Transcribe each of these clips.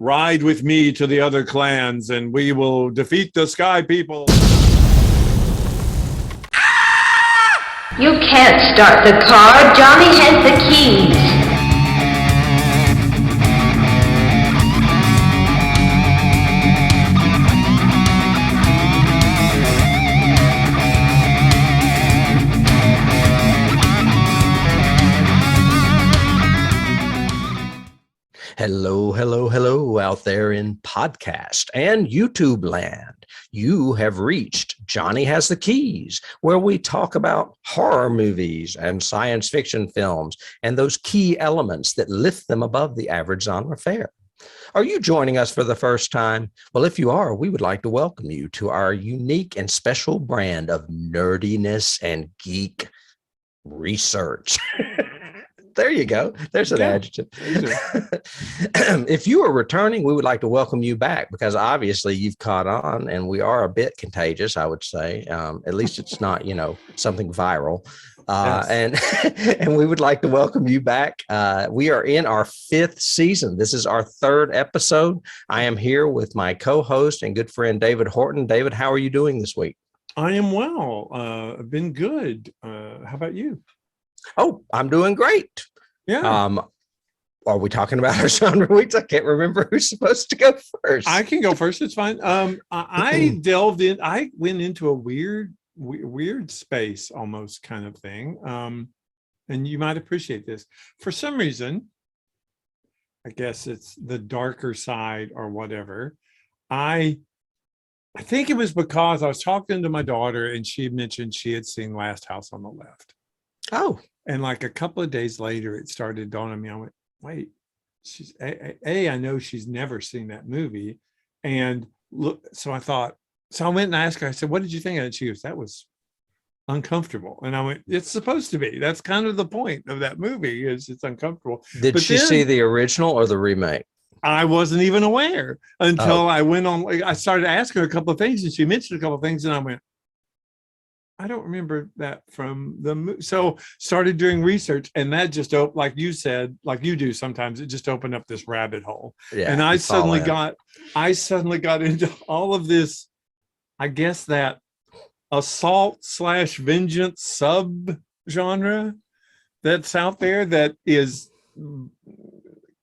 ride with me to the other clans and we will defeat the sky people. You can't start the car. Johnny has the keys. Hello, hello, hello out there in podcast and YouTube land. You have reached Johnny Has the Keys, where we talk about horror movies and science fiction films and those key elements that lift them above the average genre fare. Are you joining us for the first time? Well, if you are, we would like to welcome you to our unique and special brand of nerdiness and geek research. There you go. There's an adjective. If you are returning, we would like to welcome you back because obviously you've caught on and we are a bit contagious, I would say. At least it's not, something viral. And we would like to welcome you back. We are in our 5th season. This is our 3rd episode. I am here with my co-host and good friend, David Horton. David, how are you doing this week? I am well. I've been good. How about you? Oh, I'm doing great. Yeah. Are we talking about our genre weeks? I can't remember who's supposed to go first. I can go first. It's fine. I delved in. I went into a weird space, almost kind of thing. And you might appreciate this. For some reason, I guess it's the darker side or whatever. I think it was because I was talking to my daughter and she mentioned she had seen Last House on the Left. Oh. And like a couple of days later, it started dawning on me. I went, wait, she's I know she's never seen that movie. And look, so I went and asked her, I said, what did you think of it? She goes, that was uncomfortable. And I went, it's supposed to be. That's kind of the point of that movie is it's uncomfortable. Did she see the original or the remake? I wasn't even aware until I went on. I started asking her a couple of things and she mentioned a couple of things and I went, I don't remember that from the movie. So started doing research and that just opened, like you said, like you do sometimes, it just opened up this rabbit hole. Yeah, and I suddenly got into all of this, I guess that assault/vengeance sub genre that's out there that is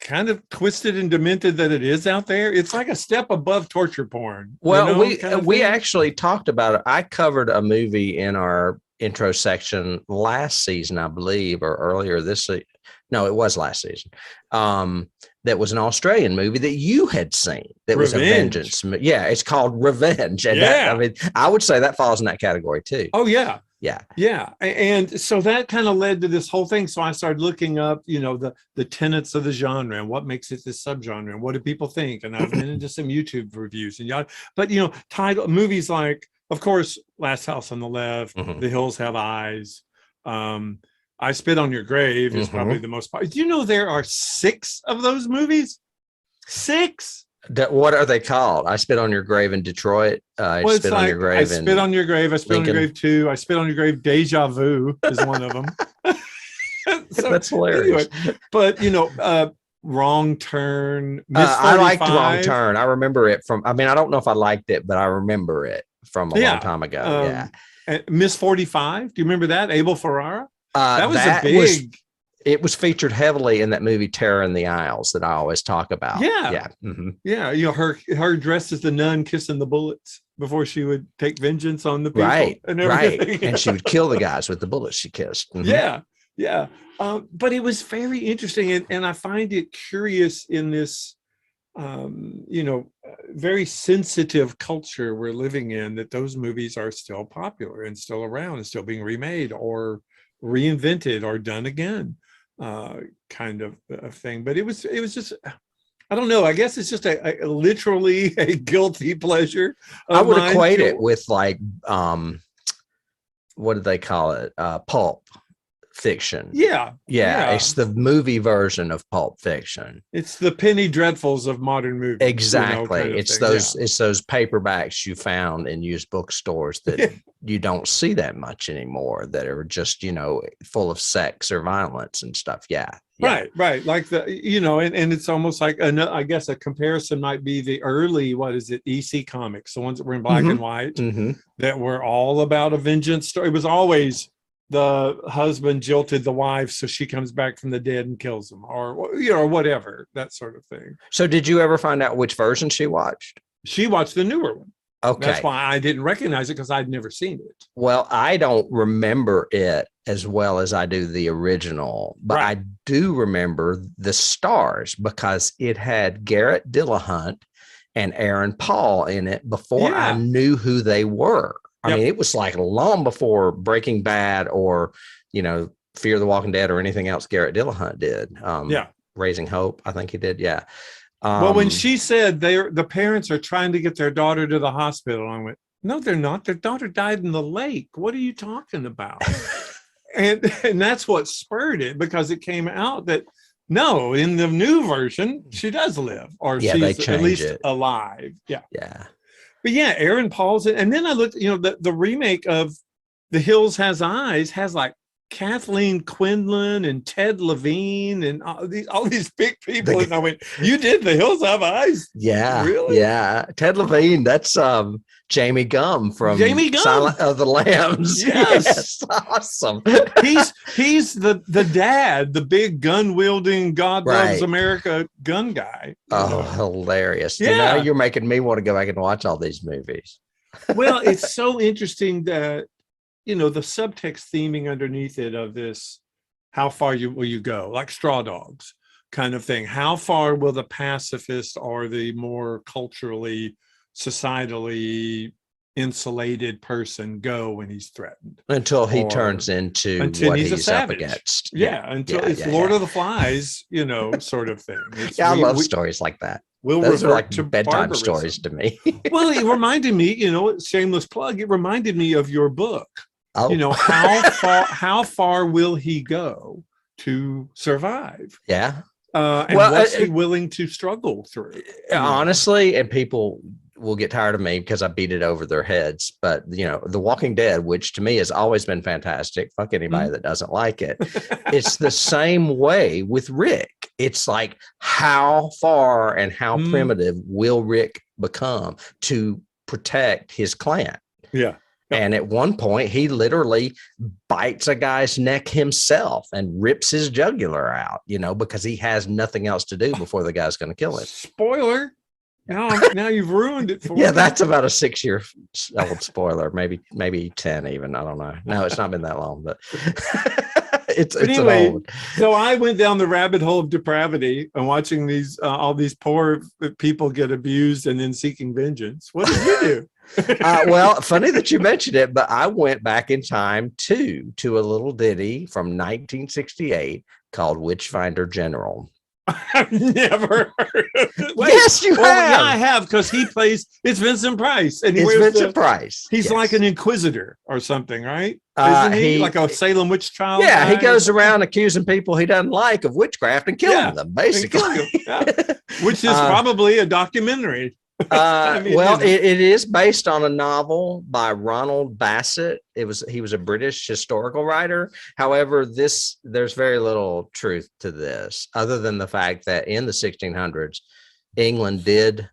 kind of twisted and demented that it is out there. It's like a step above torture porn. Well, we actually talked about it. I covered a movie in our intro section last season, I believe, or earlier this season. No, it was last season. That was an Australian movie that you had seen. That was a vengeance. Yeah, it's called Revenge. And I would say that falls in that category too. Oh yeah. Yeah. And so that kind of led to this whole thing. So I started looking up, the tenets of the genre and what makes it this subgenre and what do people think? And I've been into some YouTube reviews and but title movies like, of course, Last House on the Left, The Hills Have Eyes. I Spit on Your Grave is probably the most. Do you know there are 6 of those movies? 6. What are they called? I Spit on Your Grave in Detroit. Spit on Your Grave. I Spit on Your Grave. I Spit on Your Grave 2. I Spit on Your Grave. Deja Vu is one of them. So, that's hilarious. Anyway, but Wrong Turn. I liked Wrong Turn. I remember it from. I don't know if I liked it, but I remember it from a long time ago. Miss 45. Do you remember that? Abel Ferrara. That was it was featured heavily in that movie Terror in the Aisles that I always talk about. Yeah. Her dressed as the nun kissing the bullets before she would take vengeance on the people. Right. And she would kill the guys with the bullets she kissed. Yeah. But it was very interesting. And I find it curious in this, very sensitive culture we're living in that those movies are still popular and still around and still being remade or reinvented or done again, kind of a thing. But it was just, I don't know. I guess it's just a literally a guilty pleasure. I would equate it with like, what do they call it? Pulp fiction. Yeah. It's the movie version of Pulp Fiction. It's the Penny Dreadfuls of modern movies. Exactly. It's those paperbacks you found in used bookstores that you don't see that much anymore, that are just, full of sex or violence and stuff. Yeah. Yeah. Right. Like and it's almost like, I guess a comparison might be the early, what is it, EC comics, the ones that were in black and white, that were all about a vengeance story. It was always the husband jilted the wife, so she comes back from the dead and kills him, or whatever, that sort of thing. So did you ever find out which version she watched? She watched the newer one. Okay. That's why I didn't recognize it, because I'd never seen it. Well, I don't remember it as well as I do the original, but I do remember the stars because it had Garrett Dillahunt and Aaron Paul in it before I knew who they were. I mean, it was like long before Breaking Bad or, Fear the Walking Dead or anything else Garrett Dillahunt did. Raising Hope, I think he did. Yeah. Well, when she said the parents are trying to get their daughter to the hospital, I went, no, they're not. Their daughter died in the lake. What are you talking about? and that's what spurred it, because it came out that no, in the new version, she does live, or she's at least alive. Yeah. Yeah. But yeah, Aaron Paul's in, and then I looked, the remake of The Hills Has Eyes has like Kathleen Quinlan and Ted Levine and all these big people. And I went, you did The Hills Have Eyes? Yeah. Really? Yeah. Ted Levine, that's Jamie Gumb from Silence of the Lambs. Yes. Awesome. he's the dad, the big gun wielding God loves America gun guy. Hilarious. Yeah. Now you're making me want to go back and watch all these movies. Well, it's so interesting that the subtext theming underneath it of this, how far will you go, like Straw Dogs kind of thing. How far will the pacifist or the more culturally, societally insulated person go when he's threatened? Until he turns into what he's up against. Until it's Lord of the Flies, sort of thing. I love stories like that. Those are like bedtime stories to me. Well, it reminded me, shameless plug, it reminded me of your book. How far will he go to survive? Yeah. And what's he willing to struggle through? Honestly, and people will get tired of me because I beat it over their heads. But, The Walking Dead, which to me has always been fantastic. Fuck anybody that doesn't like it. It's the same way with Rick. It's like, how far and how primitive will Rick become to protect his clan? Yeah. And at one point, he literally bites a guy's neck himself and rips his jugular out, because he has nothing else to do before the guy's going to kill him. Spoiler. Now you've ruined it for me. Yeah, that's about a 6-year-old spoiler, maybe 10 even. I don't know. No, it's not been that long, but it's anyway, old. So I went down the rabbit hole of depravity and watching these all these poor people get abused and then seeking vengeance. What did you do? Well, funny that you mentioned it, but I went back in time to a little ditty from 1968 called Witchfinder General. I've never heard of it. Yes, you have. Yeah, I have, because he plays, it's Vincent Price. And it's Vincent Price. He's like an inquisitor or something, right? Isn't he like a Salem witch trial? Yeah, he goes around accusing people he doesn't like of witchcraft and killing them, basically. Which is probably a documentary. It is based on a novel by Ronald Bassett. He was a British historical writer. However, there's very little truth to this, other than the fact that in the 1600s, England did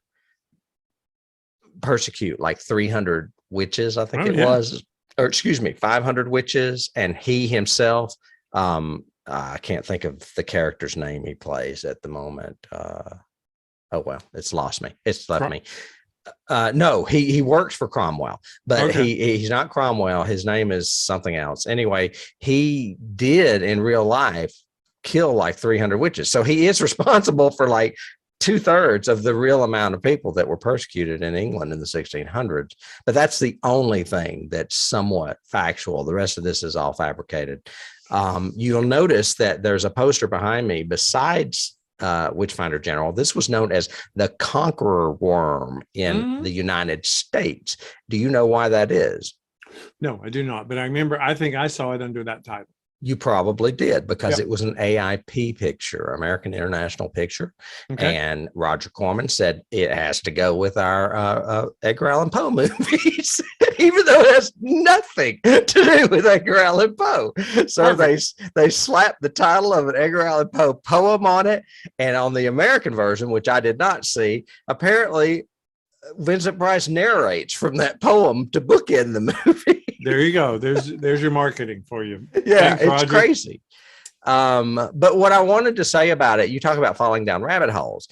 persecute like 300 witches, I think was, or excuse me, 500 witches, and he himself. I can't think of the character's name he plays at the moment. Oh, well, it's lost me. It's left me. No, he works for Cromwell, but he's not Cromwell. His name is something else. Anyway, he did in real life kill like 300 witches. So he is responsible for like 2/3 of the real amount of people that were persecuted in England in the 1600s. But that's the only thing that's somewhat factual. The rest of this is all fabricated. You'll notice that there's a poster behind me besides Witchfinder General. This was known as the Conqueror Worm in the United States. Do you know why that is? No, I do not. But I think I saw it under that title. You probably did, because Yep. it was an AIP picture, American International Picture. Okay. And Roger Corman said it has to go with our Edgar Allan Poe movies, even though it has nothing to do with Edgar Allan Poe. So they slapped the title of an Edgar Allan Poe poem on it. And on the American version, which I did not see, apparently Vincent Price narrates from that poem to bookend the movie. There you go. There's your marketing for you. Yeah, Thanks, it's Roger. crazy. But what I wanted to say about it, you talk about falling down rabbit holes.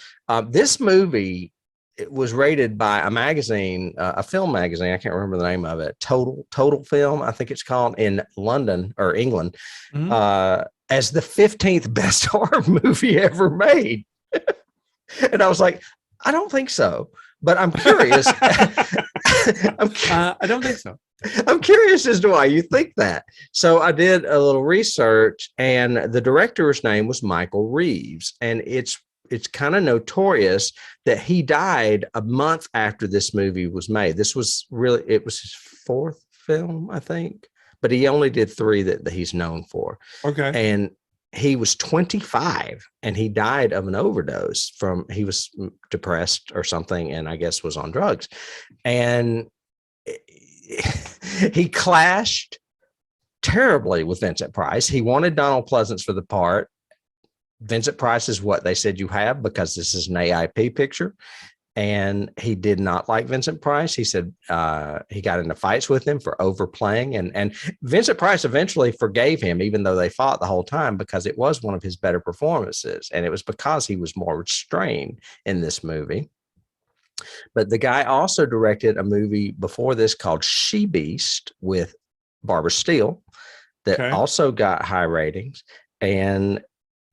This movie, it was rated by a magazine, a film magazine. I can't remember the name of it. Total Film, I think it's called, in London or England, as the 15th best horror movie ever made. And I was like, I don't think so, but I'm curious. I don't think so. I'm curious as to why you think that. So I did a little research, and the director's name was Michael Reeves, and it's kind of notorious that he died a month after this movie was made. It was his fourth film, I think, but he only did 3 that he's known for. Okay. And he was 25 and he died of an overdose he was depressed or something, and I guess was on drugs. And he clashed terribly with Vincent Price. He wanted Donald Pleasance for the part. Vincent Price is what they said you have, because this is an AIP picture. And he did not like Vincent Price. He said he got into fights with him for overplaying. And Vincent Price eventually forgave him, even though they fought the whole time, because it was one of his better performances. And it was because he was more restrained in this movie. But the guy also directed a movie before this called She Beast with Barbara Steele that also got high ratings, and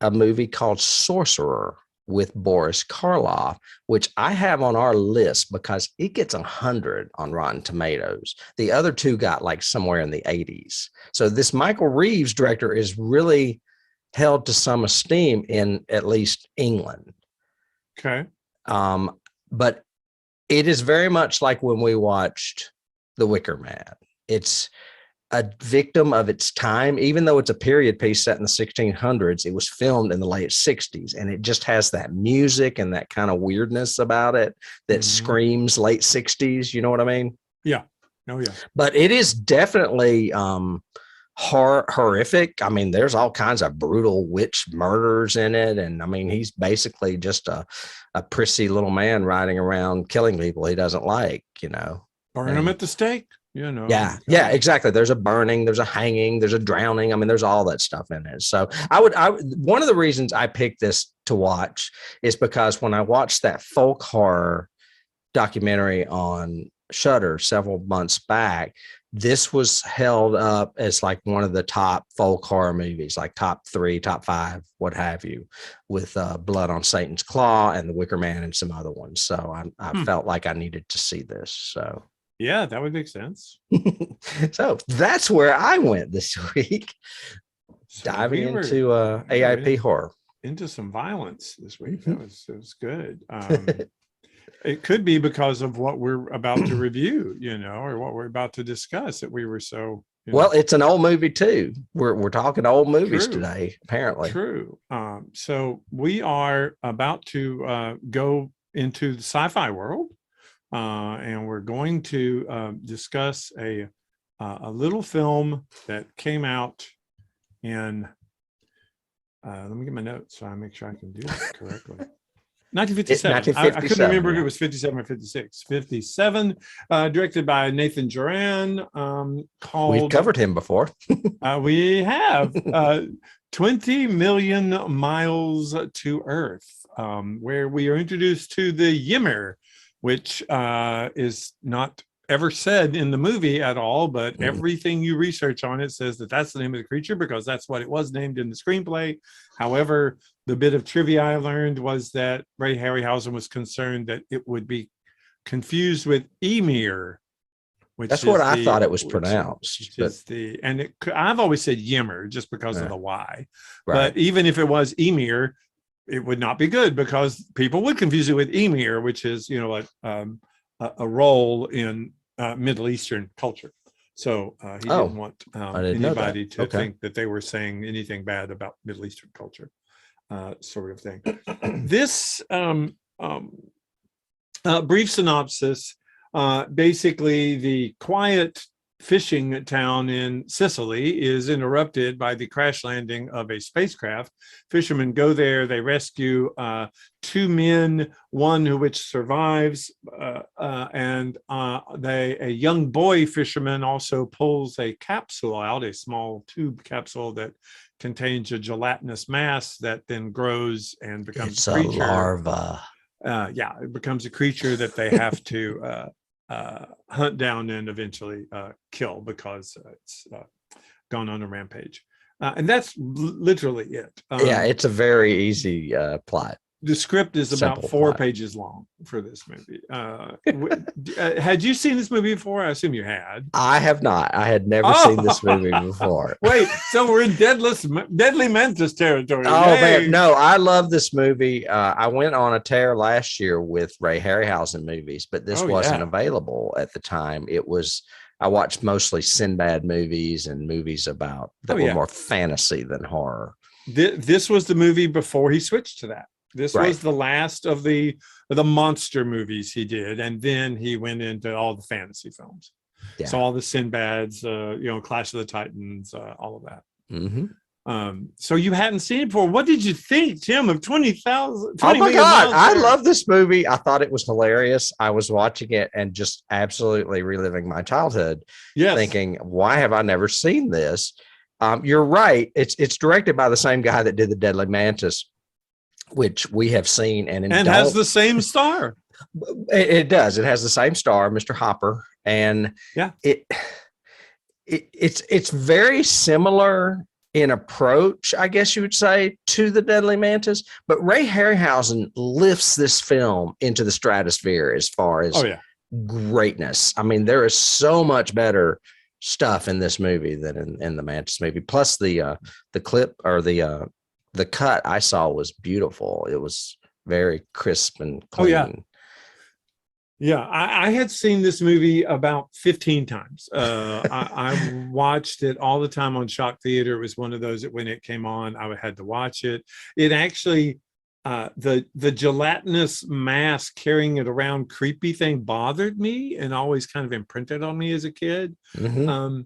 a movie called Sorcerer with Boris Karloff, which I have on our list because it gets 100 on Rotten Tomatoes. The other 2 got like somewhere in the 80s. So this Michael Reeves director is really held to some esteem in at least England. Okay. But it is very much like when we watched The Wicker Man. It's a victim of its time. Even though it's a period piece set in the 1600s, it was filmed in the late 60s, and it just has that music and that kind of weirdness about it that screams late 60s. You know what I mean? Yeah. Oh, yeah. But it is definitely horrific. I mean, there's all kinds of brutal witch murders in it. And I mean, he's basically just a prissy little man riding around killing people he doesn't like, Burn them at the stake. Yeah, exactly. There's a burning, there's a hanging, there's a drowning. I mean, there's all that stuff in it. So one of the reasons I picked this to watch is because when I watched that folk horror documentary on Shudder several months back, this was held up as like one of the top folk horror movies, like top 3, top 5, what have you, with Blood on Satan's Claw and The Wicker Man and some other ones. So I felt like I needed to see this. So yeah, that would make sense. So that's where I went this week, diving into AIP horror. Into some violence this week. It was good. It could be because of what we're about to review, or what we're about to discuss, that we were so. Well, it's an old movie too. We're talking old movies today, apparently. True. So we are about to go into the sci-fi world. And we're going to discuss a little film that came out in, let me get my notes so I make sure I can do this correctly. 1957. I couldn't remember if it was 57 or 56. 57, directed by Nathan Joran. We've covered him before. We have 20 Million Miles to Earth, where we are introduced to the Ymir, which is not ever said in the movie at all, but everything you research on it says that that's the name of the creature, because that's what it was named in the screenplay. However, the bit of trivia I learned was that Ray Harryhausen was concerned that it would be confused with Emir, which that's what I thought it was pronounced. I've always said Ymir just because of the Y. Right. But even if it was Emir, it would not be good, because people would confuse it with Emir, which is, a role in Middle Eastern culture. So he didn't want I didn't know that. anybody to Okay. think that they were saying anything bad about Middle Eastern culture, sort of thing. This brief synopsis, basically the quiet fishing town in Sicily is interrupted by the crash landing of a spacecraft. Fishermen go there, they rescue two men, one who which survives, and a young boy fisherman also pulls a capsule out, a small tube capsule that contains a gelatinous mass that then grows and becomes a creature. Larva. It becomes a creature that they have to hunt down and eventually kill because it's gone on a rampage. And that's literally it. It's a very easy plot. The script is about 4 pages long for this movie. Had you seen this movie before? I assume you had. I have not. I had never seen this movie before. Wait, so we're in Deadly Mantis territory. Oh, man. No, I love this movie. I went on a tear last year with Ray Harryhausen movies, but this wasn't available at the time. I watched mostly Sinbad movies and movies that were more fantasy than horror. This was the movie before he switched to that. This was the last of the monster movies he did, and then he went into all the fantasy films. Yeah. So all the Sinbads, Clash of the Titans, all of that. Mm-hmm. So you hadn't seen it before. What did you think, Tim, of 20,000? Oh my God, I love this movie. I thought it was hilarious. I was watching it and just absolutely reliving my childhood. Yes. Thinking, why have I never seen this? You're right. It's directed by the same guy that did the Deadly Mantis, which we have seen and has the same star. It does. It has the same star, Mr. Hopper, and it's very similar in approach, I guess you would say, to the Deadly Mantis. But Ray Harryhausen lifts this film into the stratosphere as far as greatness. I mean, there is so much better stuff in this movie than in the Mantis movie. Plus the clip or the cut I saw was beautiful. It was very crisp and clean. I had seen this movie about 15 times. I watched it all the time on Shock Theater. It was one of those that when it came on, I had to watch it. It actually, the gelatinous mass carrying it around creepy thing bothered me and always kind of imprinted on me as a kid. Mm-hmm.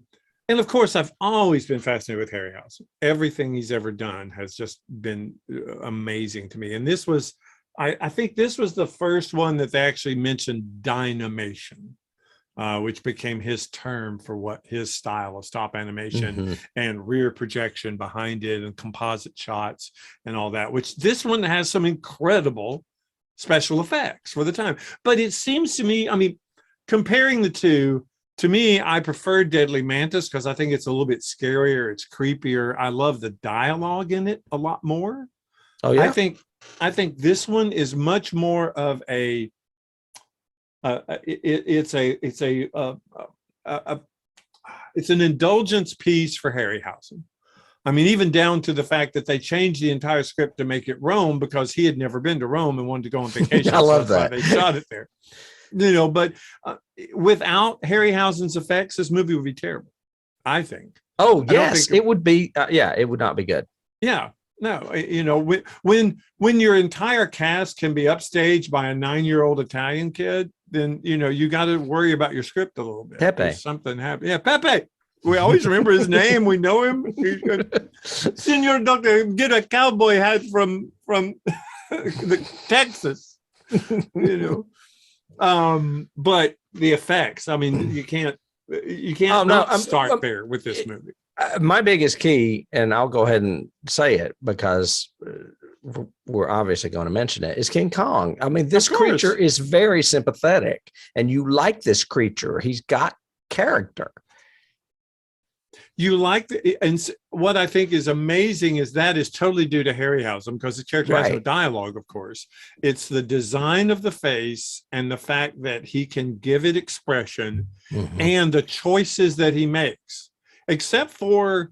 And of course, I've always been fascinated with Harryhausen. Everything he's ever done has just been amazing to me. And this was, I think this was the first one that they actually mentioned dynamation, which became his term for what his style of stop animation and rear projection behind it and composite shots and all that, which this one has some incredible special effects for the time. But it seems to me, I mean, comparing the two, to me, I prefer Deadly Mantis because I think it's a little bit scarier. It's creepier. I love the dialogue in it a lot more. Oh yeah. I think this one is much more of a. It's an indulgence piece for Harryhausen. I mean, even down to the fact that they changed the entire script to make it Rome because he had never been to Rome and wanted to go on vacation. I love that. They shot it there. But without Harryhausen's effects, this movie would be terrible, I think. Oh, yes, it would be. It would not be good. Yeah, no, when your entire cast can be upstaged by a 9-year-old Italian kid, then, you got to worry about your script a little bit. Pepe. Something happened. Yeah, Pepe. We always remember his name. We know him. Senor Doctor, get a cowboy hat from Texas, but the effects, I mean, you can't start there with this movie. My biggest key, and I'll go ahead and say it because we're obviously going to mention it, is King Kong. I mean, this creature is very sympathetic and you like this creature. He's got character. You like and what I think is amazing is that is totally due to Harryhausen because the character has no dialogue, of course. It's the design of the face and the fact that he can give it expression and the choices that he makes, except for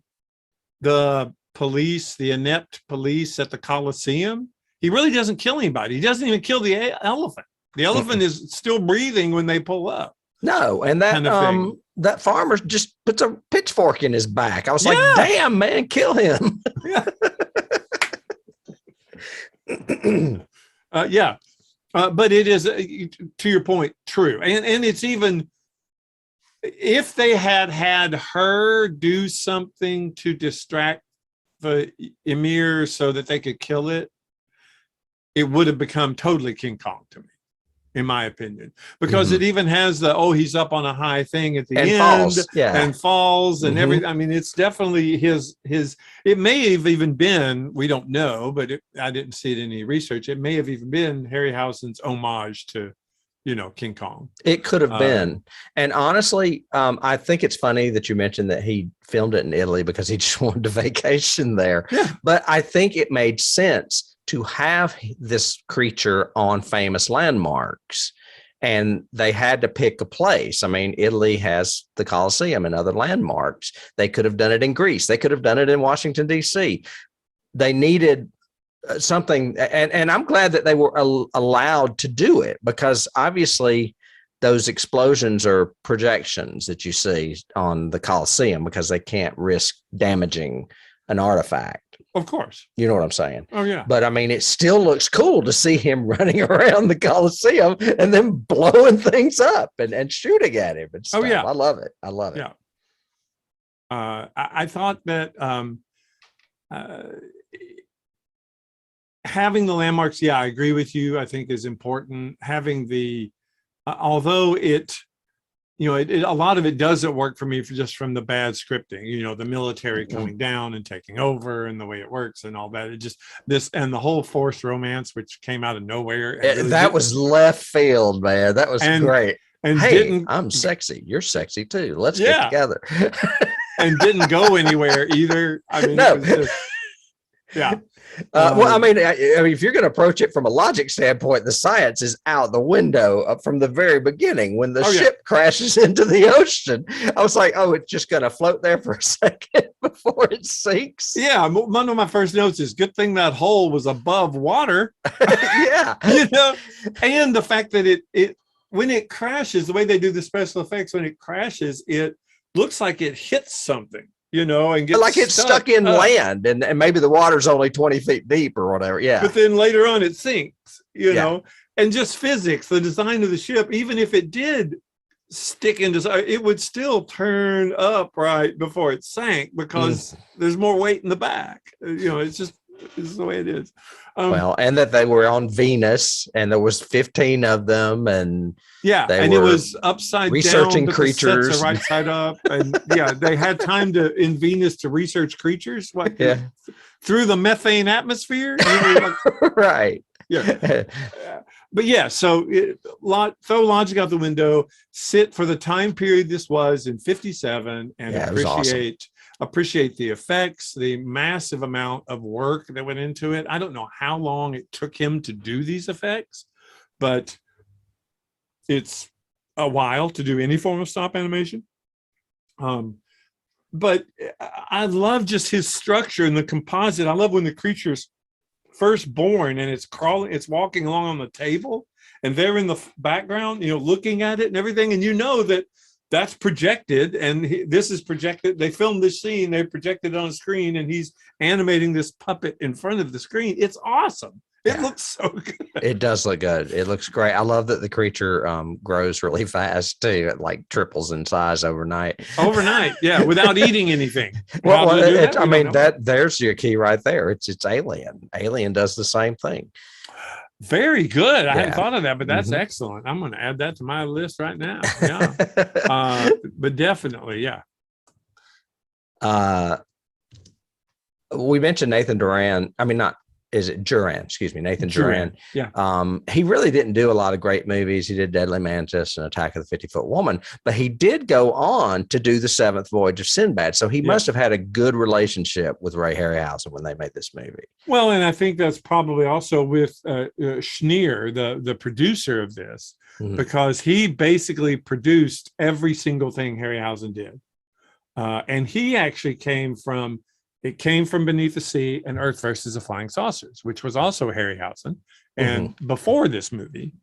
the police, the inept police at the Colosseum. He really doesn't kill anybody. He doesn't even kill the elephant. The elephant is still breathing when they pull up. No, and that that farmer just puts a pitchfork in his back. I was like, Yeah. damn, man, kill him. Yeah. Yeah. But it is, to your point, true. And it's even, if they had her do something to distract the emir so that they could kill it, it would have become totally King Kong to me, in my opinion, because it even has he's up on a high thing at the end falls. Yeah. and falls and everything. I mean, it's definitely his, it may have even been, we don't know, but I didn't see it in any research. It may have even been Harryhausen's homage to, King Kong. It could have been. And honestly, I think it's funny that you mentioned that he filmed it in Italy because he just wanted to vacation there. Yeah. But I think it made sense to have this creature on famous landmarks, and they had to pick a place. I mean, Italy has the Colosseum and other landmarks. They could have done it in Greece. They could have done it in Washington, D.C. They needed something, and I'm glad that they were allowed to do it, because obviously those explosions are projections that you see on the Colosseum because they can't risk damaging an artifact. Of course. You know what I'm saying? Oh, yeah. But I mean, it still looks cool to see him running around the Colosseum and then blowing things up and shooting at him and stuff. Oh, yeah. I love it. I love it. Yeah. I thought that having the landmarks, yeah, I agree with you, I think is important. Having the, although it, a lot of it doesn't work for me just from the bad scripting, the military coming down and taking over and the way it works and all that. It just, this and the whole forced romance, which came out of nowhere. Really that was left field, man. That was great. And hey, I'm sexy. You're sexy too. Let's get together. And didn't go anywhere either. I mean, no. Yeah. Well, I mean, if you're going to approach it from a logic standpoint, the science is out the window from the very beginning. When the ship crashes into the ocean, I was like, oh, it's just going to float there for a second before it sinks. Yeah. One of my first notes is, good thing that hole was above water. Yeah. And the fact that it when it crashes, the way they do the special effects, when it crashes, it looks like it hits something. And gets like it's stuck in land, and maybe the water's only 20 feet deep or whatever. Yeah. But then later on it sinks, and just physics, the design of the ship, even if it did stick into, it would still turn up right before it sank because there's more weight in the back. It's the way it is. Well, and that they were on Venus, and there was 15 of them, and it was upside researching down, creatures, the sets are right side up, and they had time in Venus to research creatures through the methane atmosphere. Right. Yeah. But yeah, so throw logic out the window, sit for the time period this was in 57, and appreciate the effects, the massive amount of work that went into it. I don't know how long it took him to do these effects, but it's a while to do any form of stop animation. But I love just his structure and the composite. I love when the creature's first born and it's crawling, it's walking along on the table, and they're in the background, looking at it and everything. And that's projected, and this is projected. They filmed this scene, they projected it on a screen, and he's animating this puppet in front of the screen. It's awesome. It looks so good. It does look good. It looks great. I love that the creature grows really fast too. It like triples in size overnight. Yeah, without eating anything. There's your key right there. It's Alien. Alien does the same thing. Very good. I hadn't thought of that, but that's excellent. I'm going to add that to my list right now. Yeah. But definitely, yeah. We mentioned Nathan Duran. I mean, Nathan Duran. Yeah. He really didn't do a lot of great movies. He did Deadly Mantis and Attack of the 50-Foot Woman, but he did go on to do The Seventh Voyage of Sinbad. So he must have had a good relationship with Ray Harryhausen when they made this movie. Well, and I think that's probably also with Schneer, the producer of this, because he basically produced every single thing Harryhausen did. And he actually came from Beneath the Sea and Earth versus the Flying Saucers, which was also Harryhausen. And before this movie,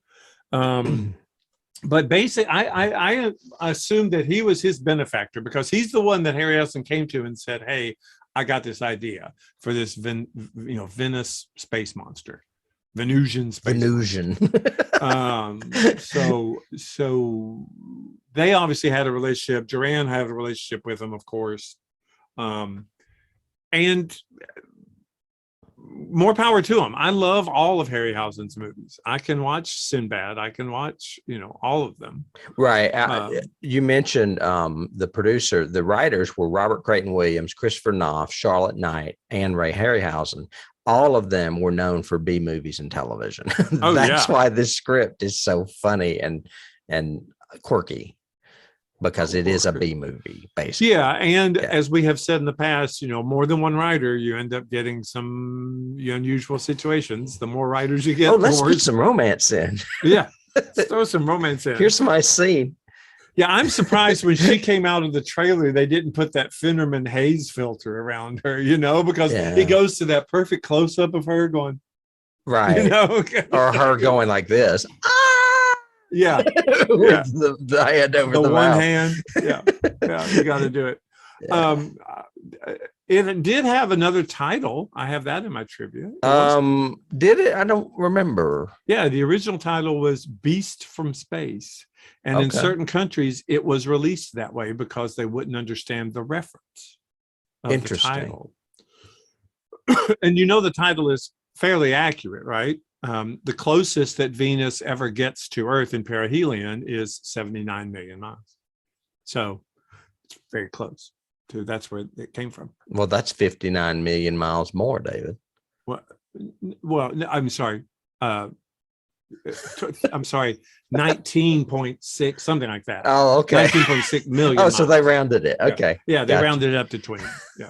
but basically, I assumed that he was his benefactor because he's the one that Harryhausen came to and said, "Hey, I got this idea for this Venus space monster, Venusian space Venusian. So they obviously had a relationship. Duran had a relationship with him, of course, and more power to him. I love all of Harryhausen's movies. I can watch Sinbad. I can watch, all of them. Right. You mentioned the producer. The writers were Robert Creighton Williams, Christopher Knopf, Charlotte Knight, and Ray Harryhausen. All of them were known for B movies and television. That's why this script is so funny and quirky, because it is a B movie, basically. Yeah, and as we have said in the past, more than one writer, you end up getting some unusual situations. The more writers you get, let's put some romance in. Yeah, let's throw some romance in. Here's my scene. Yeah, I'm surprised when she came out of the trailer, they didn't put that Finnerman haze filter around her, because it goes to that perfect close up of her going, right, or her going like this. Yeah, with the hand over the one mouth. hand. Yeah, you got to do it. Yeah. It did have another title. I have that in my trivia. Did it? I don't remember. Yeah, the original title was Beast from Space, and in certain countries, it was released that way because they wouldn't understand the reference of Interesting. the title. And the title is fairly accurate, right? The closest that Venus ever gets to Earth in perihelion is 79 million miles. So it's very close to, that's where it came from. Well, that's 59 million miles more, David. Well, I'm sorry. I'm sorry, 19.6, something like that. Oh, okay. 19.6 million. Oh, so they rounded it. Okay. Yeah, they rounded it up to 20. Yeah.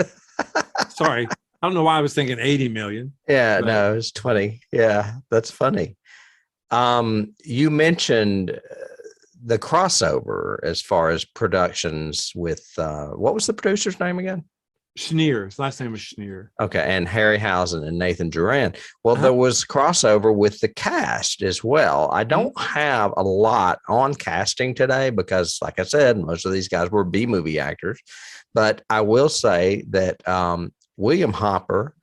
Sorry. I don't know why I was thinking 80 million. Yeah, no, it's 20. Yeah, that's funny. You mentioned the crossover as far as productions with, what was the producer's name again? Schneer. His last name was Schneer. Okay, and Harryhausen and Nathan Duran. Well, there was crossover with the cast as well. I don't have a lot on casting today because, like I said, most of these guys were B-movie actors. But I will say that William Hopper,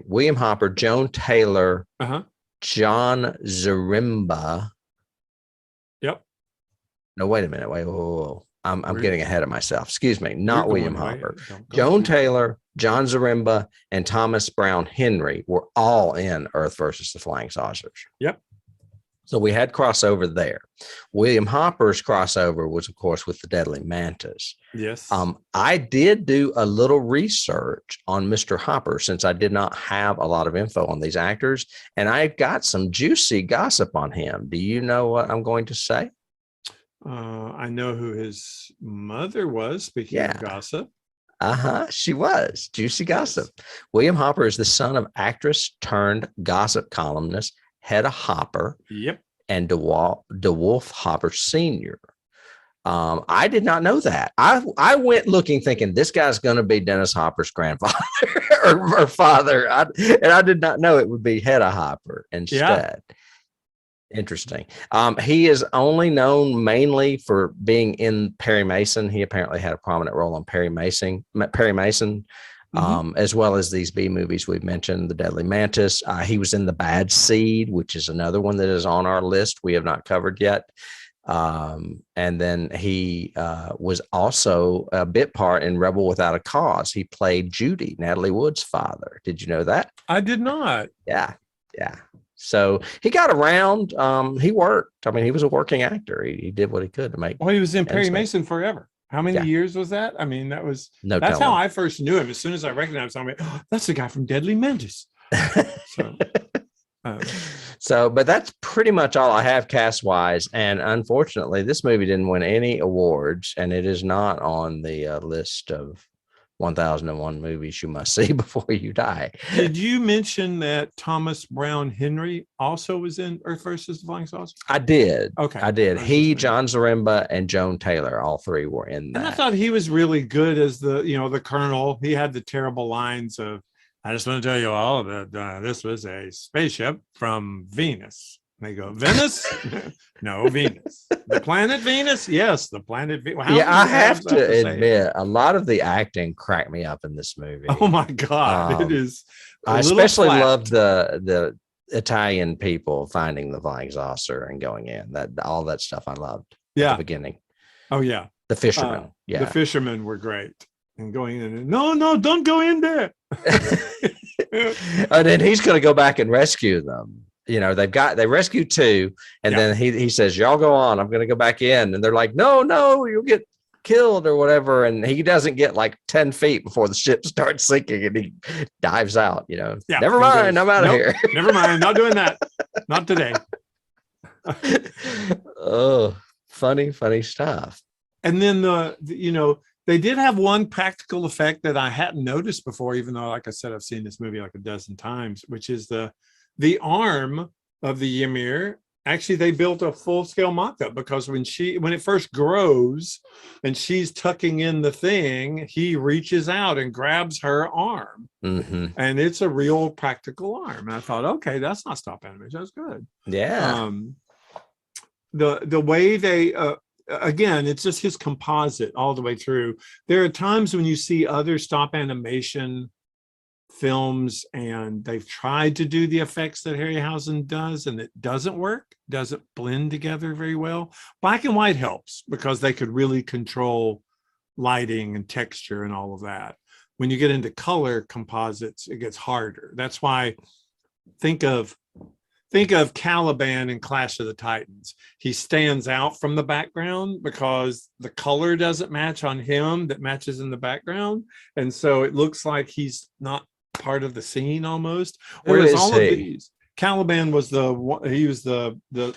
William Hopper, Joan Taylor, John Zaremba. Yep. No, wait a minute. Whoa. I'm getting ahead of myself. Excuse me. Not William Hopper. Joan Taylor, John Zaremba, and Thomas Brown Henry were all in Earth versus the Flying Saucers. Yep. So we had crossover there. William Hopper's crossover was, of course, with the Deadly Mantis. Yes. I did do a little research on Mr. Hopper since I did not have a lot of info on these actors, and I got some juicy gossip on him. Do you know what I'm going to say? I know who his mother was, speaking of gossip. She was. Juicy gossip. William Hopper is the son of actress turned gossip columnist Hedda Hopper. Yep. And DeWolf Hopper Sr. I did not know that. I went looking thinking this guy's going to be Dennis Hopper's grandfather or father. And I did not know it would be Hedda Hopper instead. Yeah. Interesting. He is only known mainly for being in Perry Mason. He apparently had a prominent role on Perry Mason, as well as these B movies we've mentioned, The Deadly Mantis. He was in The Bad Seed, which is another one that is on our list we have not covered yet. And then he was also a bit part in Rebel Without a Cause. He played Judy, Natalie Wood's father. Did you know that? I did not. Yeah. So he got around. He worked. I mean, he was a working actor. He did what he could to make. Well, he was in Perry Mason forever. How many years was that? I mean, that's how I first knew him. As soon as I recognized him, that's the guy from Deadly Mantis. But that's pretty much all I have cast wise. And unfortunately, this movie didn't win any awards, and it is not on the list of 1001 movies you must see before you die. Did you mention that Thomas Brown Henry also was in Earth versus the Flying Saucer? I did. Okay. I did. He, John Zaremba, and Joan Taylor, all three were in that. And I thought he was really good as the colonel. He had the terrible lines of, I just want to tell you all that this was a spaceship from Venus. They go, Venus? No, Venus. The planet Venus? Yes, the planet Venus. I have to admit, a lot of the acting cracked me up in this movie. Oh my God. It is. I especially loved the Italian people finding the flying saucer and going in. All that stuff I loved at the beginning. Oh, yeah. The fishermen. The fishermen were great. And going in and no, don't go in there. And then he's going to go back and rescue them. You know, they rescued 2, and then he says, y'all go on, I'm going to go back in. And they're like, no, you'll get killed or whatever. And he doesn't get like 10 feet before the ship starts sinking, and he dives out, you know. Yeah, never mind, I'm out of here. Never mind, not doing that. Not today. Oh, funny stuff. And then they did have one practical effect that I hadn't noticed before, even though, like I said, I've seen this movie like a dozen times, which is the arm of the Ymir. Actually, they built a full-scale mock-up, because when it first grows and she's tucking in the thing, he reaches out and grabs her arm. Mm-hmm. And it's a real practical arm. And I thought, okay, that's not stop animation. That's good. Yeah. The way they again, it's just his composite all the way through. There are times when you see other stop animation films and they've tried to do the effects that Harryhausen does, and it doesn't work, doesn't blend together very well. Black and white helps because they could really control lighting and texture and all of that. When you get into color composites, it gets harder. That's why think of Caliban in Clash of the Titans. He stands out from the background because the color doesn't match on him that matches in the background. And so it looks like he's not part of the scene almost. Whereas all of these, Caliban was the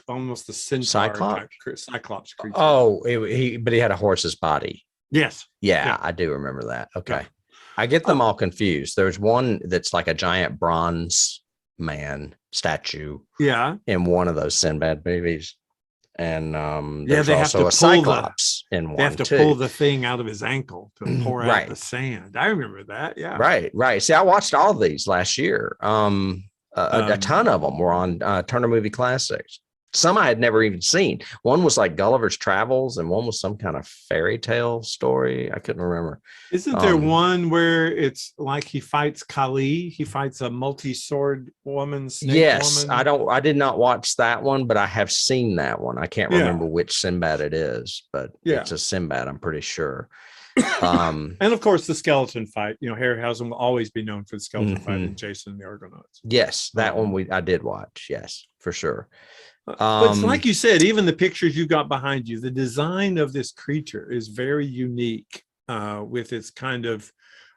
almost the centaur Cyclops creature. Oh, but he had a horse's body. Yes. Yeah, I do remember that. Okay. Yeah. I get them all confused. There's one that's like a giant bronze man statue in one of those Sinbad movies, and there's also a Cyclops in one. They have to pull the thing out of his ankle to pour out the sand. I remember that. Yeah, right. See, I watched all of these last year. A ton of them were on Turner Movie Classics. Some I had never even seen. One was like Gulliver's Travels, and one was some kind of fairy tale story. I couldn't remember. Isn't there one where it's like he fights Kali? He fights a multi-sword woman, snake woman? I did not watch that one, but I have seen that one. I can't remember which Sinbad it is, but it's a Sinbad, I'm pretty sure. And of course the skeleton fight. You know, Harryhausen will always be known for the skeleton fight in Jason and the Argonauts. Yes, that one I did watch. Yes, for sure. But it's like you said, even the pictures you got behind you, the design of this creature is very unique, with its kind of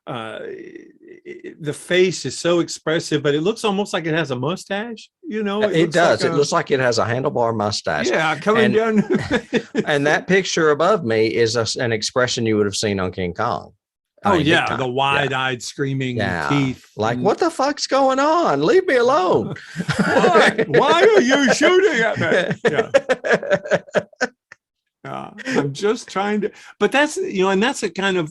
the face is so expressive, but it looks almost like it has a mustache. You know, it does. It looks like it has a handlebar mustache. Yeah, coming down. And that picture above me is an expression you would have seen on King Kong. The wide-eyed screaming teeth. Like, what the fuck's going on? Leave me alone. Why are you shooting at me? I'm just trying to, but that's, and that's a kind of,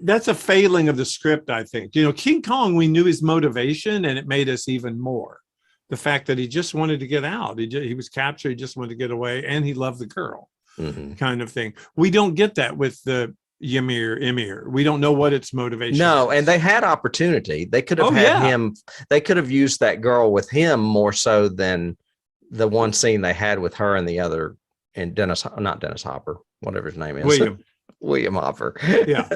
that's a failing of the script, I think. King Kong, we knew his motivation, and it made us even more. The fact that he just wanted to get out. He was captured, he just wanted to get away, and he loved the girl, kind of thing. We don't get that with the Ymir. We don't know what its motivation is. And they had opportunity. They could have had him. They could have used that girl with him more so than the one scene they had with her and the other, and not Dennis Hopper, whatever his name is. William Hopper. Yeah.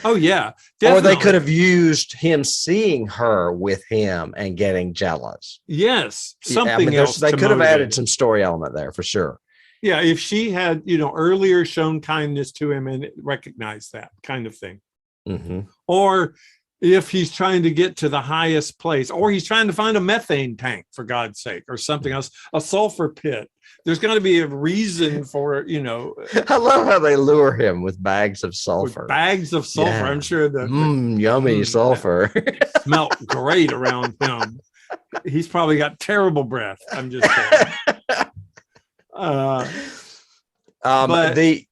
Oh yeah. Definitely. Or they could have used him seeing her with him and getting jealous. Yes. Something else. They could have added some story element there for sure. Yeah, if she had, earlier shown kindness to him and recognized that kind of thing. Mm-hmm. Or if he's trying to get to the highest place, or he's trying to find a methane tank, for God's sake, or something else, a sulfur pit. There's got to be a reason for, I love how they lure him with bags of sulfur. Yeah. I'm sure that. Yummy sulfur. Smelled great around him. He's probably got terrible breath. I'm just saying.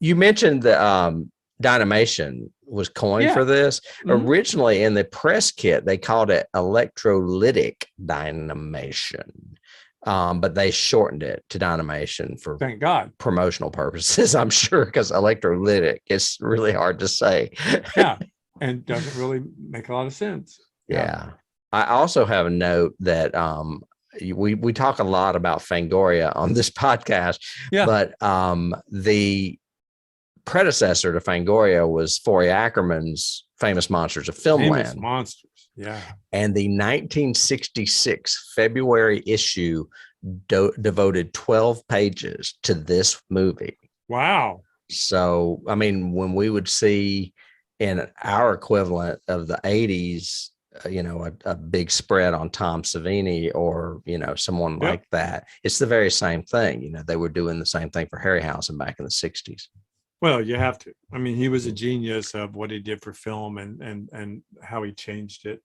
You mentioned the Dynamation was coined for this. Originally in the press kit, they called it electrolytic dynamation. But they shortened it to Dynamation for Thank God. promotional purposes, I'm sure, because electrolytic is really hard to say. Yeah. And doesn't really make a lot of sense. Yeah. I also have a note that we talk a lot about Fangoria on this podcast, but the predecessor to Fangoria was Forey Ackerman's Famous Monsters of Filmland. Famous Monsters. Yeah. And the 1966 February issue devoted 12 pages to this movie. Wow. So, I mean, when we would see in our equivalent of the 80s, a big spread on Tom Savini or, someone like that, it's the very same thing. They were doing the same thing for Harryhausen back in the 60s. Well, you have to. I mean, he was a genius of what he did for film and how he changed it.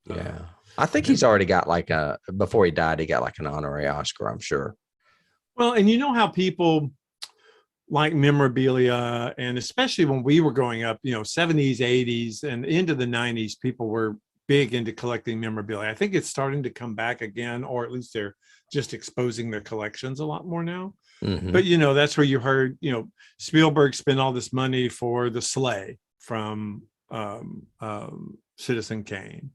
Yeah. I think he's already got before he died, he got like an honorary Oscar, I'm sure. Well, and you know how people like memorabilia, and especially when we were growing up, 70s, 80s, and into the 90s, people were big into collecting memorabilia. I think it's starting to come back again, or at least they're just exposing their collections a lot more now. Mm-hmm. But, that's where you heard, Spielberg spent all this money for the sleigh from Citizen Kane,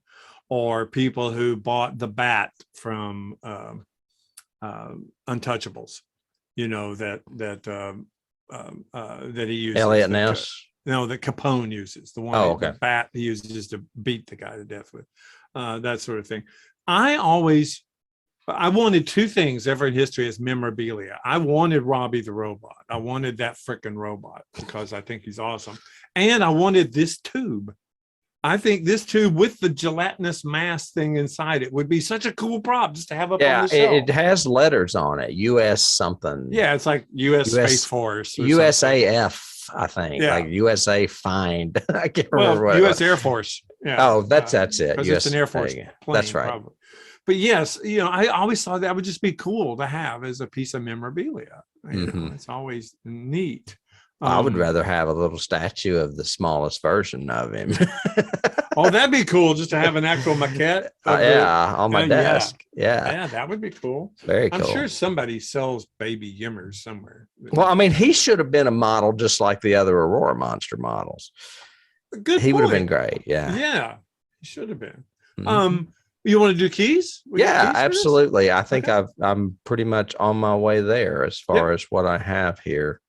or people who bought the bat from Untouchables, that he uses. Elliot Ness. No, that Capone uses, the one the bat he uses to beat the guy to death with, that sort of thing. I wanted two things ever in history as memorabilia. I wanted Robbie the robot. I wanted that frickin' robot because I think he's awesome. And I wanted this tube. I think this tube with the gelatinous mass thing inside it would be such a cool prop just to have up on the shelf. It has letters on it, US something. Yeah, it's like US Space Force. USAF, I think. Yeah. Like USA Find. I can't remember what. US Air Force. Yeah. Oh, that's it. Because it's an Air Force plane. That's right. Probably. But yes, I always thought that would just be cool to have as a piece of memorabilia. It's always neat. I would rather have a little statue of the smallest version of him. Oh, that'd be cool just to have an actual maquette. On my desk. Yeah, that would be cool. Very cool. I'm sure somebody sells baby Yimmers somewhere. Well, I mean, he should have been a model just like the other Aurora Monster models. He would have been great. Yeah. Yeah, he should have been. Mm-hmm. You want to do keys? Keys absolutely. I think I'm pretty much on my way there as far as what I have here.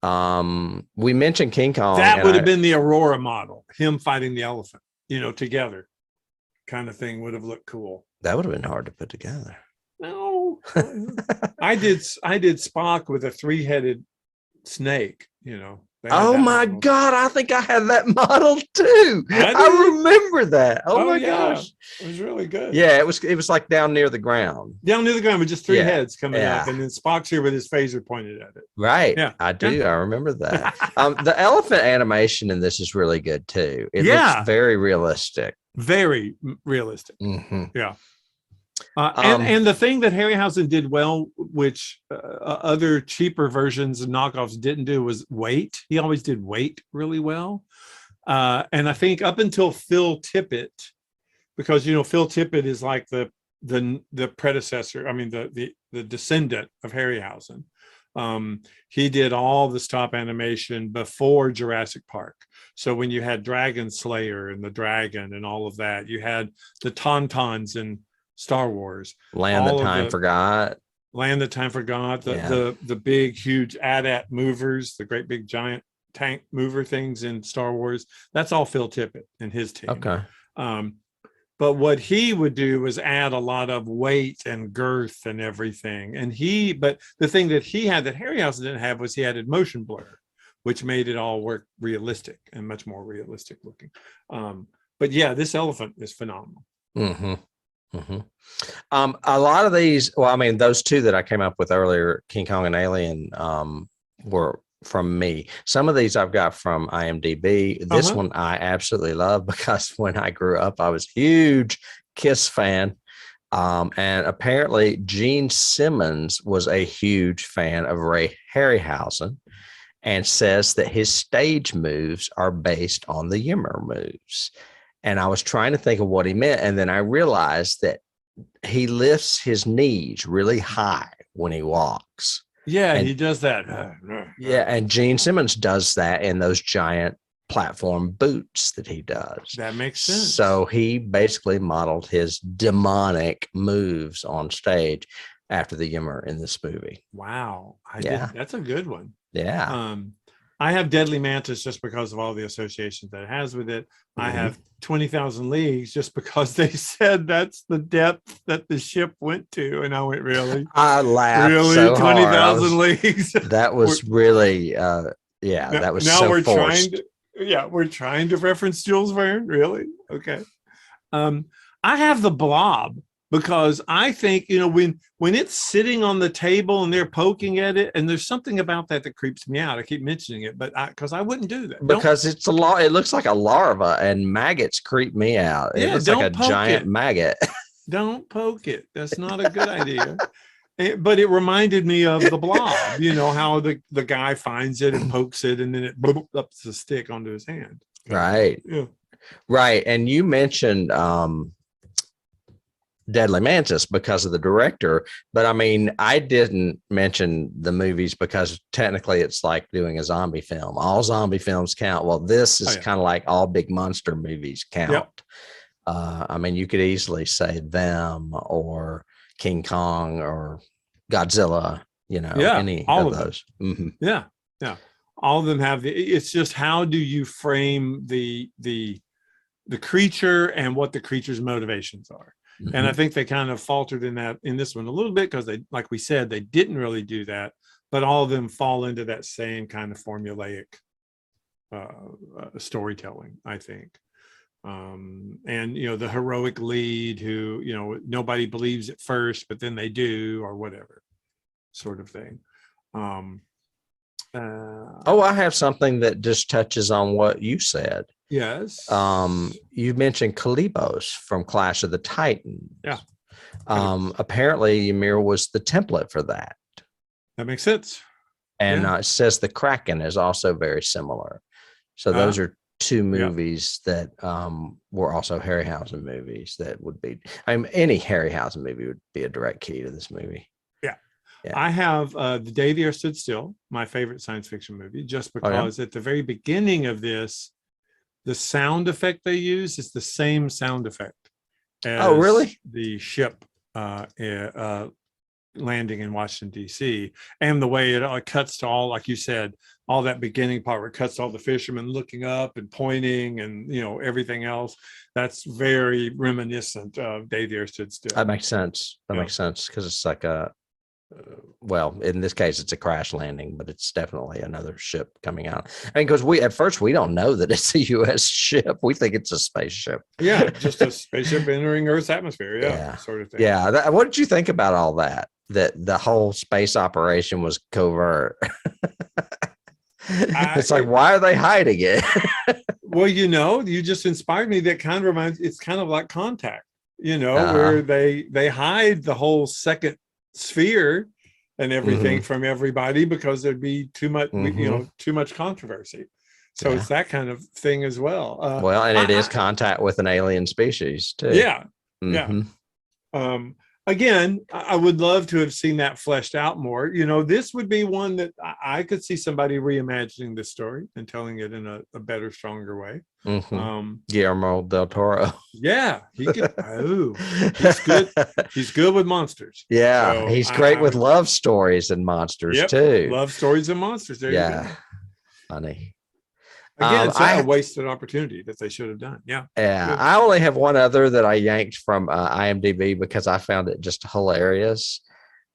We mentioned King Kong. That would have been the Aurora model, him fighting the elephant, together kind of thing would have looked cool. That would have been hard to put together. No. I did Spock with a 3-headed snake, Oh my God, I think I had that model too. I remember that. Oh my gosh. It was really good. Yeah, it was like down near the ground. Down near the ground with just 3 heads coming up, and then Spock's here with his phaser pointed at it. Right. Yeah. I do. Yeah. I remember that. The elephant animation in this is really good too. It looks very realistic. Very realistic. Mm-hmm. Yeah. And the thing that Harryhausen did well, which other cheaper versions and knockoffs didn't do, was weight. He always did weight really well. And I think up until Phil Tippett, because Phil Tippett is like the predecessor. I mean the descendant of Harryhausen. He did all the stop animation before Jurassic Park. So when you had Dragon Slayer and the dragon and all of that, you had the Tauntauns and Star Wars, Land That Time Forgot, the big huge AT-AT movers, the great big giant tank mover things in Star Wars. That's all Phil Tippett and his team. Okay. But what he would do was add a lot of weight and girth and everything. But the thing that he had that Harryhausen didn't have was he added motion blur, which made it all work realistic and much more realistic looking. But yeah, this elephant is phenomenal. Mm-hmm. Mm-hmm. A lot of these, those two that I came up with earlier, King Kong and Alien, were from me. Some of these I've got from IMDb. This one I absolutely love because when I grew up, I was a huge Kiss fan. And apparently Gene Simmons was a huge fan of Ray Harryhausen and says that his stage moves are based on the Yimmer moves. And I was trying to think of what he meant. And then I realized that he lifts his knees really high when he walks. Yeah, And he does that. yeah, and Gene Simmons does that in those giant platform boots that he does. That makes sense. So he basically modeled his demonic moves on stage after the humor in this movie. Wow. Yeah. That's a good one. Yeah. I have Deadly Mantis just because of all the associations that it has with it. I Mhm. have 20,000 Leagues just because they said that's the depth that the ship went to. And I went, really? I laughed Really? so 20,000 hard. Leagues? That was really, that was now so we're forced. we're trying to reference Jules Verne. Really? Okay. I have the Blob because I think, when it's sitting on the table and they're poking at it, and there's something about that creeps me out. I keep mentioning it, but because I wouldn't do that. Because it looks like a larva, and maggots creep me out. It looks like a giant maggot. Don't poke it. That's not a good idea. But it reminded me of the Blob, how the guy finds it and pokes it, and then it ups the stick onto his hand. Right. Yeah. Right. And you mentioned Deadly Mantis because of the director, but I mean, I didn't mention the movies because technically it's like doing a zombie film. All zombie films count. Well, this is kind of like all big monster movies count. Yep. I mean, you could easily say Them or King Kong or Godzilla, any of those. Mm-hmm. Yeah. Yeah. All of them have it's just, how do you frame the creature and what the creature's motivations are? Mm-hmm. And I think they kind of faltered in this one a little bit because they, like we said, they didn't really do that, but all of them fall into that same kind of formulaic storytelling, I think. And the heroic lead who nobody believes at first, but then they do, or whatever sort of thing. I have something that just touches on what you said. Yes. You mentioned Kalybos from Clash of the Titans. Yeah. Apparently Ymir was the template for that. That makes sense. And it says the Kraken is also very similar. So those are two movies that were also Harryhausen movies that would be, any Harryhausen movie would be a direct key to this movie. Yeah. I have The Day the Earth Stood Still, my favorite science fiction movie, just because at the very beginning of this, the sound effect they use is the same sound effect as really? The ship landing in Washington, D.C. And the way it cuts to all, like you said, all that beginning part where it cuts to all the fishermen looking up and pointing and, everything else. That's very reminiscent of Day the Earth Stood Still. That makes sense. That makes sense because it's like in this case, it's a crash landing, but it's definitely another ship coming out. Because at first we don't know that it's a U.S. ship. We think it's a spaceship. Yeah, just a spaceship entering Earth's atmosphere. Yeah, sort of thing. Yeah. What did you think about all that? That the whole space operation was covert. It's like, why are they hiding it? Well, you just inspired me. That kind of reminds. It's kind of like Contact. Where they hide the whole second sphere and everything from everybody because there'd be too much too much controversy. So it's that kind of thing as well. And it is contact with an alien species too. Again, I would love to have seen that fleshed out more. This would be one that I could see somebody reimagining the story and telling it in a better, stronger way. Guillermo del Toro. Yeah, he could. He's good. He's good with monsters. Yeah, so he's great with love stories and monsters too. Love stories and monsters. There you go. Funny. Again, it's a wasted opportunity that they should have done. Yeah. Good. I only have one other that I yanked from IMDb because I found it just hilarious.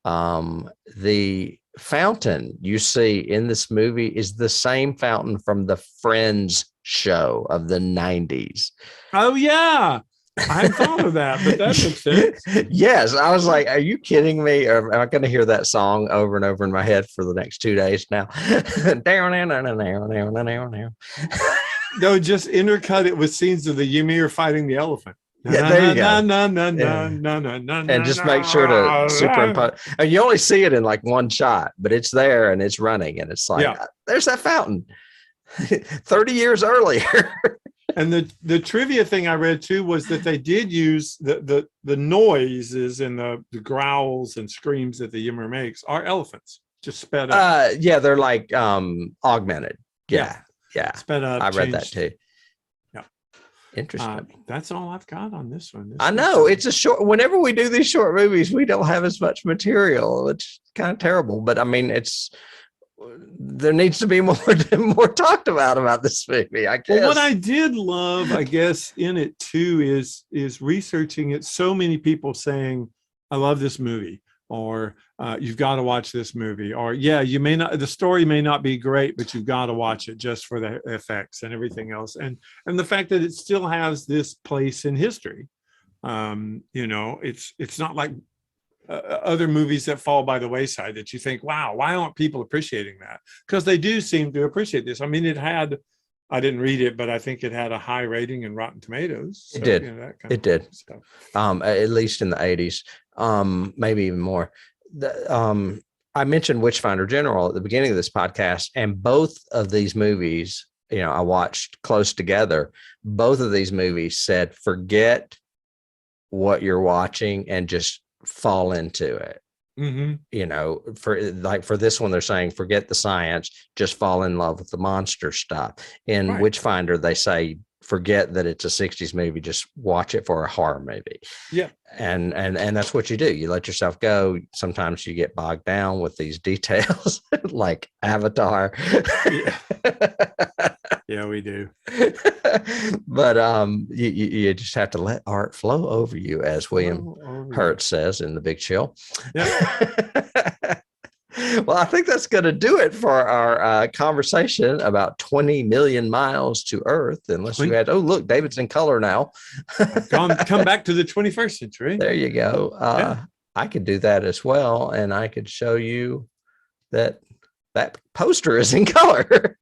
The fountain you see in this movie is the same fountain from the Friends show of the 90s. Oh, yeah. I hadn't thought of that, but that makes sense. Yes. I was like, are you kidding me? Or am I going to hear that song over and over in my head for the next 2 days now? No, just intercut it with scenes of the Ymir fighting the elephant. Yeah, there you go. And just make sure to superimpose. And you only see it in like one shot, but it's there and it's running. And it's like, there's that fountain 30 years earlier. And the trivia thing I read too was that they did use the noises and the growls and screams that the Ymir makes are elephants, just sped up. Yeah, they're like augmented. Yeah. Sped up. I read that too. Yeah. Interesting. That's all I've got on this one. I know it's a short. Whenever we do these short movies, we don't have as much material. It's kind of terrible, but I mean, there needs to be more talked about this movie, I guess. Well, what I did love, I guess, in it too is researching it. So many people saying, "I love this movie," or "You've got to watch this movie," or "Yeah, the story may not be great, but you've got to watch it just for the effects and everything else," and the fact that it still has this place in history. It's not like other movies that fall by the wayside that you think, wow, why aren't people appreciating that? Because they do seem to appreciate this. I mean, I didn't read it, but I think it had a high rating in Rotten Tomatoes. So, it did. It did. So. At least in the 80s, maybe even more. I mentioned Witchfinder General at the beginning of this podcast, and both of these movies, I watched close together. Both of these movies said, forget what you're watching and just fall into it. For this one, they're saying forget the science, just fall in love with the monster stuff. In Witchfinder, they say forget that it's a 60s movie, just watch it for a horror movie. Yeah. And that's what you do. You let yourself go. Sometimes you get bogged down with these details like Avatar. Yeah, we do. But you just have to let art flow over you, as William Hurt says in The Big Chill. Yeah. Well, I think that's going to do it for our conversation about 20 million miles to Earth. Unless you had, look, David's in color now. Come back to the 21st century. There you go. I could do that as well, and I could show you that poster is in color.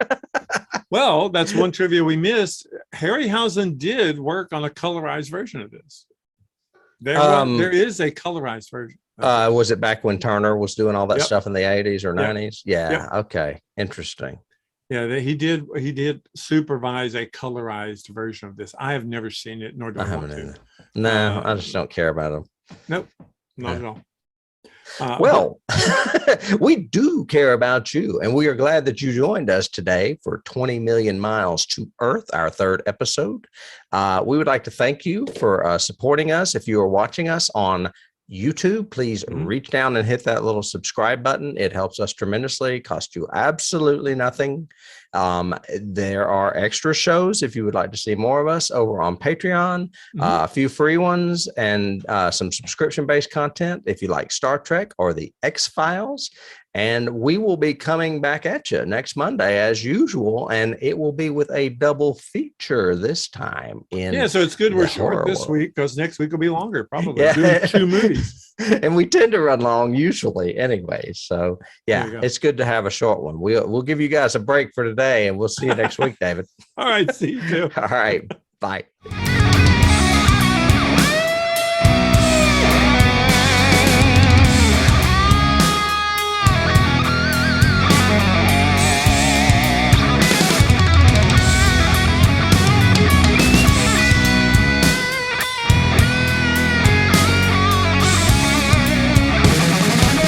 Well, that's one trivia we missed. Harryhausen did work on a colorized version of this. There is a colorized version. Was it back when Turner was doing all that stuff in the 80s or 90s? Yeah. Yep. Okay. Interesting. Yeah, he did supervise a colorized version of this. I have never seen it, nor do I want to. No, I just don't care about them. Nope, not at all. Well, we do care about you, and we are glad that you joined us today for 20 million miles to Earth, our third episode. We would like to thank you for supporting us. If you are watching us on YouTube, please reach down and hit that little subscribe button. It helps us tremendously. Costs you absolutely nothing. There are extra shows if you would like to see more of us over on Patreon, a few free ones, and some subscription-based content if you like Star Trek or the X-Files. And we will be coming back at you next Monday as usual, and it will be with a double feature this time. So it's good we're short this week, because next week will be longer, probably. Doing 2 movies. And we tend to run long usually anyway. So it's good to have a short one. We'll give you guys a break for today, and we'll see you next week, David. All right, see you too. All right, bye.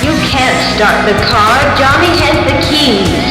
You can't start the car. Johnny has the keys.